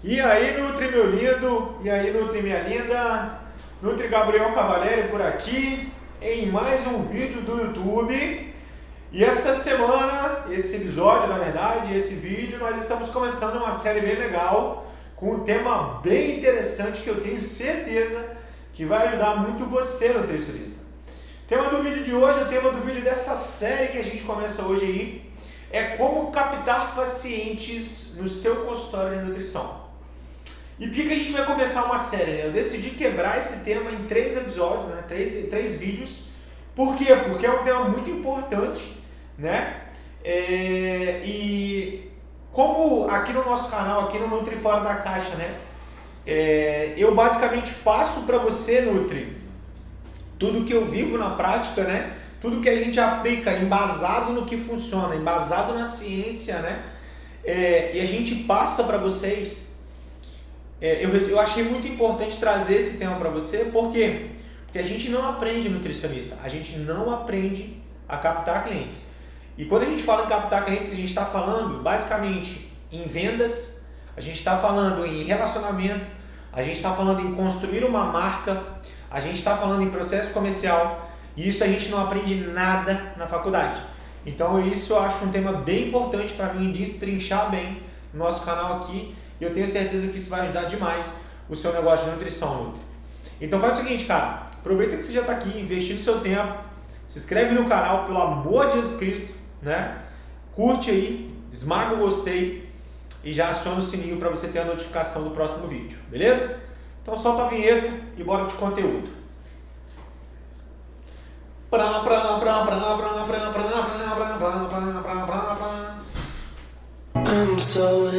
E aí, Nutri, meu lindo? E aí, Nutri, minha linda? Nutri Gabriel Cavalieri por aqui, em mais um vídeo do YouTube. E essa semana, esse episódio, na verdade, esse vídeo, nós estamos começando uma série bem legal, com um tema bem interessante que eu tenho certeza que vai ajudar muito você, nutricionista. O tema do vídeo de hoje, o tema do vídeo dessa série que a gente começa hoje aí, é como captar pacientes no seu consultório de nutrição. E por que a gente vai começar uma série? Eu decidi quebrar esse tema em 3 episódios, né? 3 vídeos. Por quê? Porque é um tema muito importante, né? E como aqui no nosso canal, aqui no Nutri Fora da Caixa, né? Eu basicamente passo para você, Nutri, tudo que eu vivo na prática, né? Tudo que a gente aplica, embasado no que funciona, embasado na ciência, né? E a gente passa para vocês. Eu achei muito importante trazer esse tema para você, por quê? Porque a gente não aprende nutricionista, a gente não aprende a captar clientes. E quando a gente fala em captar clientes, a gente está falando basicamente em vendas, a gente está falando em relacionamento, a gente está falando em construir uma marca, a gente está falando em processo comercial, e isso a gente não aprende nada na faculdade. Então isso eu acho um tema bem importante para mim destrinchar bem no nosso canal aqui. E eu tenho certeza que isso vai ajudar demais o seu negócio de nutrição, Nutri. Então faz o seguinte, cara, aproveita que você já está aqui, investindo seu tempo, se inscreve no canal, pelo amor de Jesus Cristo, né? Curte aí, esmaga o gostei e já aciona o sininho para você ter a notificação do próximo vídeo, beleza? Então solta a vinheta e bora de conteúdo. I'm so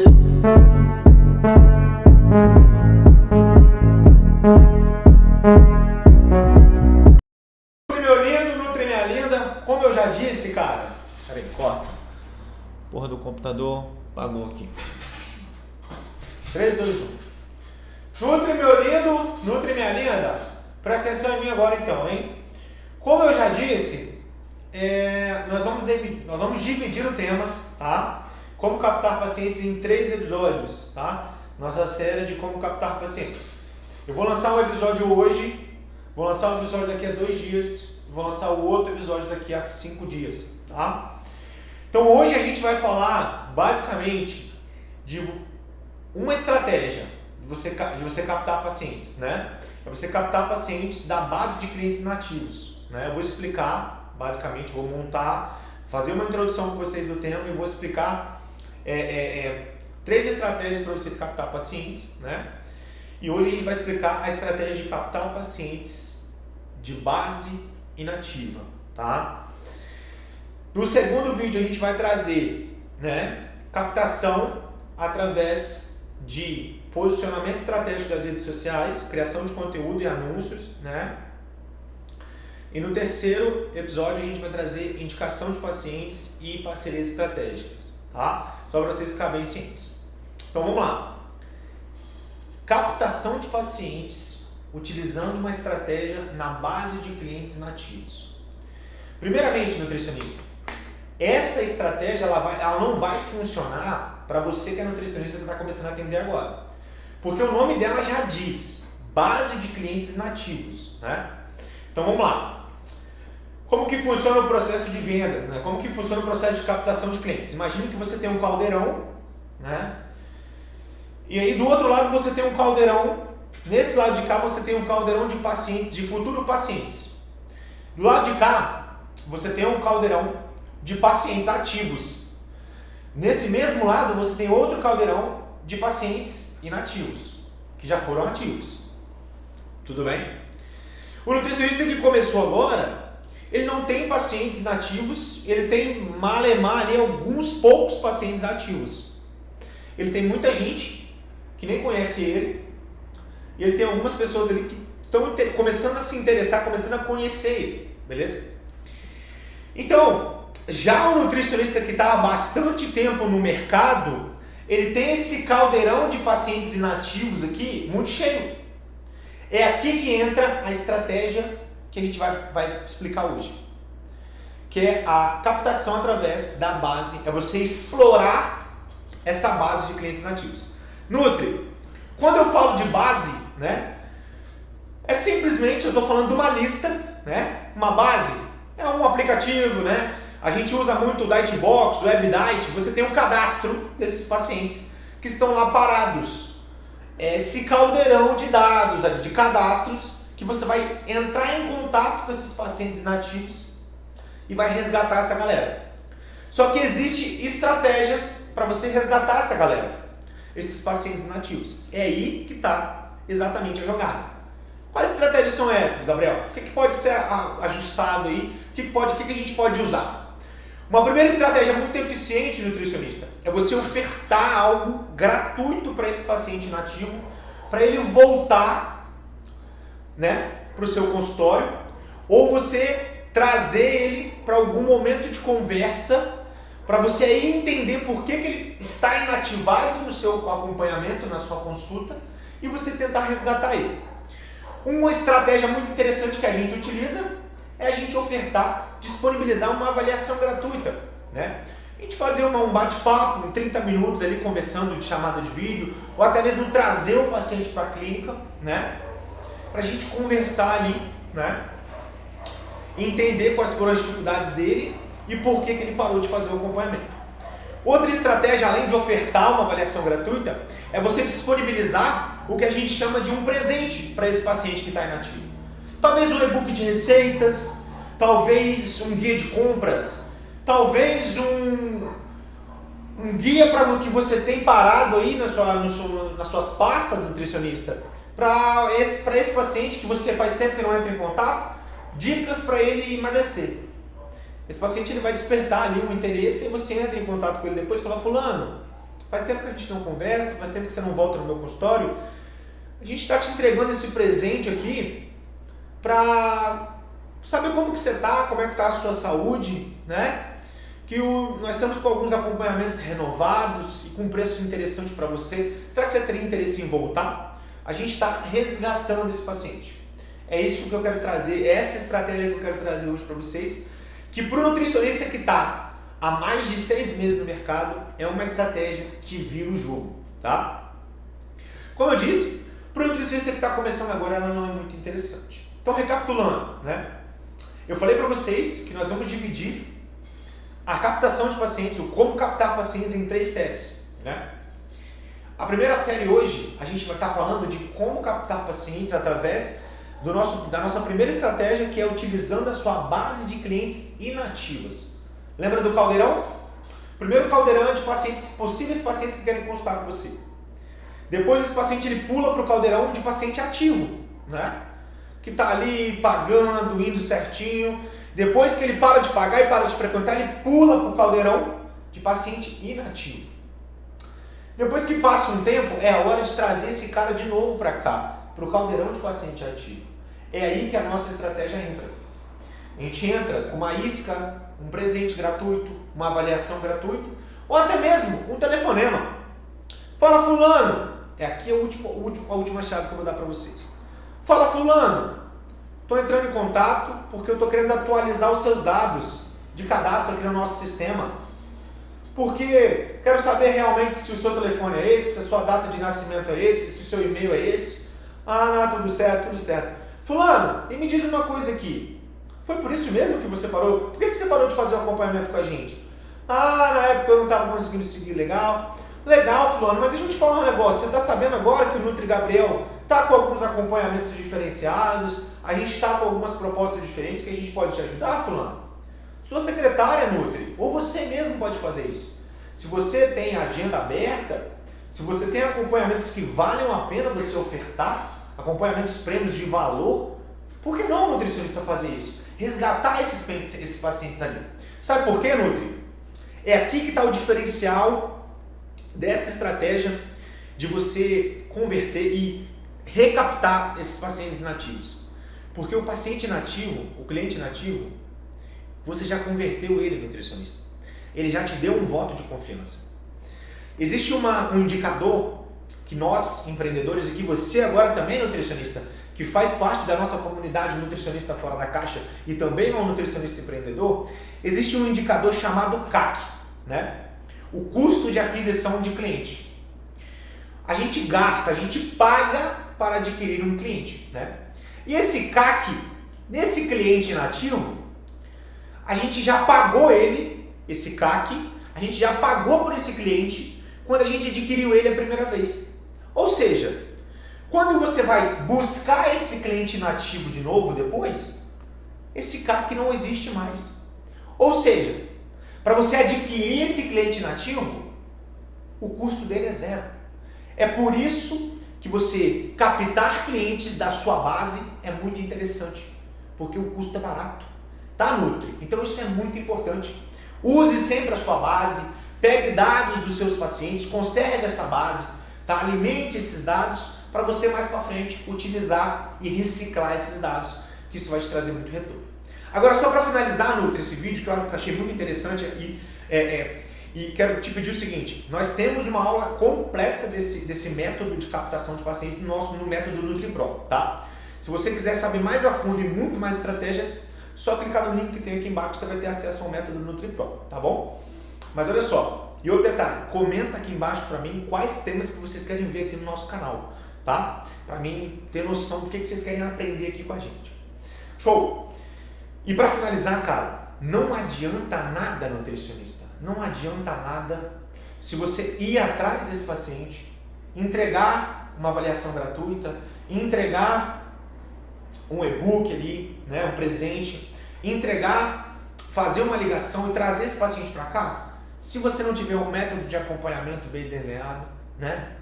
meu lindo, Nutri minha linda, como eu já disse, cara. Peraí, corta. Porra do computador pagou aqui. 3, 2, 1. Nutri meu lindo, Nutri minha linda. Presta atenção em mim agora então, hein? Como eu já disse, nós vamos dividir o tema, tá? Como captar pacientes em 3 episódios, tá? Nossa série de como captar pacientes. Eu vou lançar um episódio hoje, vou lançar um episódio daqui a 2 dias, vou lançar o outro episódio daqui a 5 dias, tá? Então hoje a gente vai falar basicamente de uma estratégia de você captar pacientes, né? É você captar pacientes da base de clientes nativos, né? Eu vou explicar, basicamente, vou montar, fazer uma introdução com vocês do tema e vou explicar 3 estratégias para vocês captar pacientes, né? E hoje a gente vai explicar a estratégia de captar pacientes de base inativa, tá? No segundo vídeo a gente vai trazer, né, captação através de posicionamento estratégico das redes sociais, criação de conteúdo e anúncios, né? E no terceiro episódio a gente vai trazer indicação de pacientes e parcerias estratégicas, tá? Só para vocês ficarem bem cientes. Então vamos lá. Captação de pacientes utilizando uma estratégia na base de clientes nativos. Primeiramente, nutricionista, essa estratégia ela não vai funcionar para você que é nutricionista que está começando a atender agora. Porque o nome dela já diz base de clientes nativos, né? Então vamos lá. Como que funciona o processo de vendas, né? Como que funciona o processo de captação de clientes? Imagine que você tem um caldeirão, né? E aí do outro lado você tem um caldeirão, nesse lado de cá você tem um caldeirão de pacientes, de futuros pacientes. Do lado de cá você tem um caldeirão de pacientes ativos. Nesse mesmo lado você tem outro caldeirão de pacientes inativos, que já foram ativos. Tudo bem? O nutricionista que começou agora, ele não tem pacientes nativos, ele tem malemar ali alguns poucos pacientes ativos. Ele tem muita gente que nem conhece ele, e ele tem algumas pessoas ali que estão começando a se interessar, começando a conhecer ele, beleza? Então, já o nutricionista que está há bastante tempo no mercado, ele tem esse caldeirão de pacientes inativos aqui muito cheio. É aqui que entra a estratégia que a gente vai explicar hoje, que é a captação através da base, é você explorar essa base de clientes nativos. Nutri, Quando eu falo de base, né, é simplesmente eu estou falando de uma lista, né, uma base, é um aplicativo, né, a gente usa muito o Dietebox, o WebDiet, você tem um cadastro desses pacientes que estão lá parados. Esse caldeirão de dados, de cadastros, que você vai entrar em contato com esses pacientes inativos e vai resgatar essa galera. Só que existem estratégias para você resgatar essa galera, esses pacientes inativos. É aí que está exatamente a jogada. Quais estratégias são essas, Gabriel? O que pode ser ajustado aí? O que a gente pode usar? Uma primeira estratégia muito eficiente, nutricionista, é você ofertar algo gratuito para esse paciente inativo, para ele voltar, né, para o seu consultório, ou você trazer ele para algum momento de conversa, para você aí entender por que ele está inativado no seu acompanhamento, na sua consulta, e você tentar resgatar ele. Uma estratégia muito interessante que a gente utiliza é a gente ofertar, disponibilizar uma avaliação gratuita, né? A gente fazer um bate-papo, 30 minutos ali conversando de chamada de vídeo, ou até mesmo trazer o paciente para a clínica, né? Para a gente conversar ali, né? Entender quais foram as dificuldades dele e por que ele parou de fazer o acompanhamento. Outra estratégia, além de ofertar uma avaliação gratuita, é você disponibilizar o que a gente chama de um presente para esse paciente que está inativo. Talvez um e-book de receitas, talvez um guia de compras, talvez um guia para o que você tem parado aí nas suas pastas, nutricionista, para esse paciente que você faz tempo que não entra em contato, dicas para ele emagrecer. Esse paciente ele vai despertar ali um interesse e você entra em contato com ele depois e fala: fulano, faz tempo que a gente não conversa, faz tempo que você não volta no meu consultório, a gente está te entregando esse presente aqui para saber como que você está, como é que está a sua saúde, né? Nós estamos com alguns acompanhamentos renovados e com preço interessante para você. Será que você teria interesse em voltar? A gente está resgatando esse paciente. É isso que eu quero trazer, é essa estratégia que eu quero trazer hoje para vocês, que para o nutricionista que está há mais de 6 meses no mercado, é uma estratégia que vira o jogo, tá? Como eu disse, para o nutricionista que está começando agora, ela não é muito interessante. Então, recapitulando, né? Eu falei para vocês que nós vamos dividir a captação de pacientes, o como captar pacientes em 3 séries, né? A primeira série hoje, a gente vai estar falando de como captar pacientes através da nossa primeira estratégia, que é utilizando a sua base de clientes inativas. Lembra do caldeirão? Primeiro caldeirão é de possíveis pacientes que querem consultar com você. Depois esse paciente ele pula para o caldeirão de paciente ativo, né? Que está ali pagando, indo certinho. Depois que ele para de pagar e para de frequentar, ele pula para o caldeirão de paciente inativo. Depois que passa um tempo, é a hora de trazer esse cara de novo para cá, para o caldeirão de paciente ativo. É aí que a nossa estratégia entra. A gente entra com uma isca, um presente gratuito, uma avaliação gratuita, ou até mesmo um telefonema. Fala, fulano, aqui é a última chave que eu vou dar para vocês. Fala, fulano, estou entrando em contato porque eu estou querendo atualizar os seus dados de cadastro aqui no nosso sistema. Porque quero saber realmente se o seu telefone é esse, se a sua data de nascimento é esse, se o seu e-mail é esse. Ah, não, tudo certo, tudo certo. Fulano, e me diz uma coisa aqui. Foi por isso mesmo que você parou? Por que você parou de fazer o acompanhamento com a gente? Ah, na época eu não estava conseguindo seguir legal. Legal, fulano, mas deixa eu te falar um negócio. Você está sabendo agora que o Nutri Gabriel está com alguns acompanhamentos diferenciados, a gente está com algumas propostas diferentes que a gente pode te ajudar, fulano? Sua secretária, Nutri, ou você mesmo pode fazer isso. Se você tem agenda aberta, se você tem acompanhamentos que valem a pena você ofertar, acompanhamentos prêmios de valor, por que não o nutricionista fazer isso? Resgatar esses pacientes dali. Sabe por quê, Nutri? É aqui que está o diferencial dessa estratégia de você converter e recaptar esses pacientes inativos. Porque o paciente inativo, o cliente inativo, você já converteu ele, nutricionista. Ele já te deu um voto de confiança. Existe um indicador que nós, empreendedores, e que você agora também, nutricionista, que faz parte da nossa comunidade nutricionista fora da caixa e também é um nutricionista empreendedor, existe um indicador chamado CAC, né? O custo de aquisição de cliente. a gente gasta, a gente paga para adquirir um cliente, né? E esse CAC, nesse cliente inativo, a gente já pagou ele, esse CAC, a gente já pagou por esse cliente quando a gente adquiriu ele a primeira vez. Ou seja, quando você vai buscar esse cliente inativo de novo depois, esse CAC não existe mais. Ou seja, para você adquirir esse cliente inativo, o custo dele é zero. É por isso que você captar clientes da sua base é muito interessante, porque o custo é barato. Tá, Nutri? Então isso é muito importante. Use sempre a sua base, pegue dados dos seus pacientes, conserve essa base, tá? Alimente esses dados para você mais para frente utilizar e reciclar esses dados, que isso vai te trazer muito retorno. Agora, só para finalizar, Nutri, esse vídeo que eu achei muito interessante aqui, e quero te pedir o seguinte: nós temos uma aula completa desse método de captação de pacientes no método NutriPro, tá? Se você quiser saber mais a fundo e muito mais estratégias, só clicar no link que tem aqui embaixo, você vai ter acesso ao método NutriPro, tá bom? Mas olha só, e outro detalhe, comenta aqui embaixo para mim quais temas que vocês querem ver aqui no nosso canal, tá? Para mim ter noção do que vocês querem aprender aqui com a gente. Show! E para finalizar, cara, não adianta nada, nutricionista, não adianta nada se você ir atrás desse paciente, entregar uma avaliação gratuita, entregar um e-book ali, né, um presente, entregar, fazer uma ligação e trazer esse paciente para cá, se você não tiver um método de acompanhamento bem desenhado, né,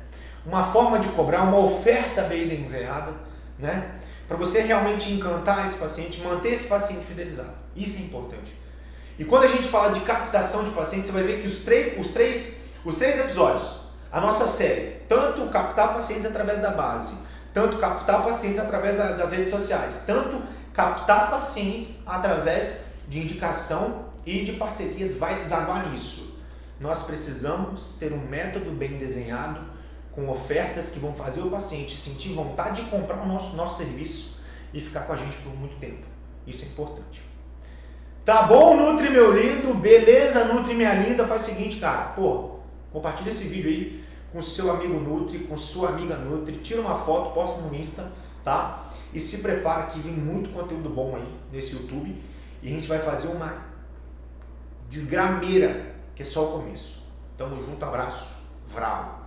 uma forma de cobrar, uma oferta bem desenhada, né, para você realmente encantar esse paciente, manter esse paciente fidelizado. Isso é importante. E quando a gente fala de captação de pacientes, você vai ver que os três episódios, a nossa série, tanto captar pacientes através da base, tanto captar pacientes através das redes sociais, tanto captar pacientes através de indicação e de parcerias, vai desaguar nisso. Nós precisamos ter um método bem desenhado, com ofertas que vão fazer o paciente sentir vontade de comprar o nosso serviço e ficar com a gente por muito tempo. Isso é importante. Tá bom, Nutri, meu lindo? Beleza, Nutri, minha linda? Faz o seguinte, cara, pô, compartilha esse vídeo aí com seu amigo Nutri, com sua amiga Nutri, tira uma foto, posta no Insta, tá? E se prepara que vem muito conteúdo bom aí nesse YouTube e a gente vai fazer uma desgrameira, que é só o começo. Tamo junto, abraço, vrau!